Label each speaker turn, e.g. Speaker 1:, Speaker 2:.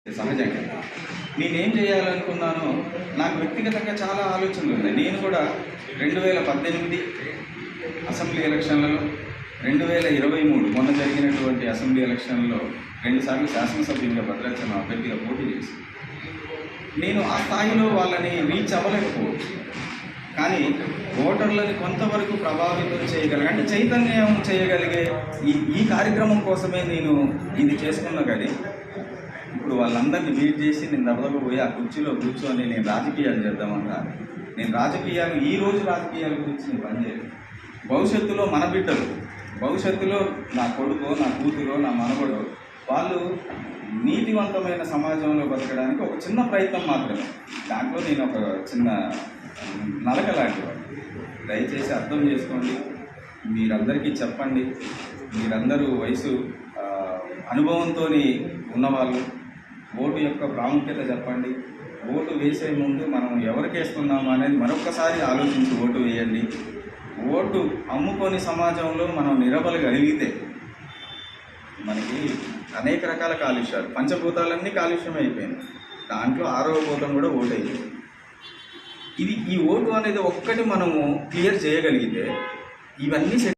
Speaker 1: సహజంగా నేనేం చేయాలనుకున్నానో నాకు వ్యక్తిగతంగా చాలా ఆలోచనలు ఉన్నాయి. నేను కూడా 2018 అసెంబ్లీ ఎలక్షన్లలో, 2023 మొన్న జరిగినటువంటి అసెంబ్లీ ఎలక్షన్లలో 2 సార్లు శాసనసభ్యునిగా భద్రాచలం అభ్యర్థిగా పోటీ చేసి నేను ఆ స్థాయిలో వాళ్ళని రీచ్ అవ్వలేకపోవచ్చు. కానీ ఓటర్లని కొంతవరకు ప్రభావితం చేయగలిగే, అంటే చైతన్యం చేయగలిగే ఈ కార్యక్రమం కోసమే నేను ఇది చేసుకున్నా. కానీ ఇప్పుడు వాళ్ళందరినీ మీట్ చేసి నేను దెబ్బదెబ్బ పోయి ఆ కుర్చీలో కూర్చొని నేను రాజకీయాలు చేద్దామన్నా, నేను ఈ రోజు రాజకీయాల గురించి నేను పనిచేయను. భవిష్యత్తులో మన బిడ్డలు, భవిష్యత్తులో నా కొడుకో, నా కూతురో, నా మనవడో వాళ్ళు నీతివంతమైన సమాజంలో బతకడానికి ఒక చిన్న ప్రయత్నం మాత్రమే. దాంట్లో నేను ఒక చిన్న నలక లాంటివాడు. దయచేసి అర్థం చేసుకోండి. మీరందరికీ చెప్పండి. మీరందరూ వయసు అనుభవంతో ఉన్నవాళ్ళు, ఓటు యొక్క ప్రాముఖ్యత చెప్పండి. ఓటు వేసే ముందు మనం ఎవరికి వేస్తున్నామా అనేది మరొకసారి ఆలోచించి ఓటు వేయండి. ఓటు అమ్ముకొని సమాజంలో మనం నిలబడగలిగితే మనకి అనేక రకాల కాలుష్యాలు, పంచభూతాలన్నీ కాలుష్యం అయిపోయింది. దాంట్లో 6వ భూతం కూడా ఓటు అయిపోయింది. ఈ ఓటు అనేది ఒక్కటి మనము క్లియర్ చేయగలిగితే ఇవన్నీ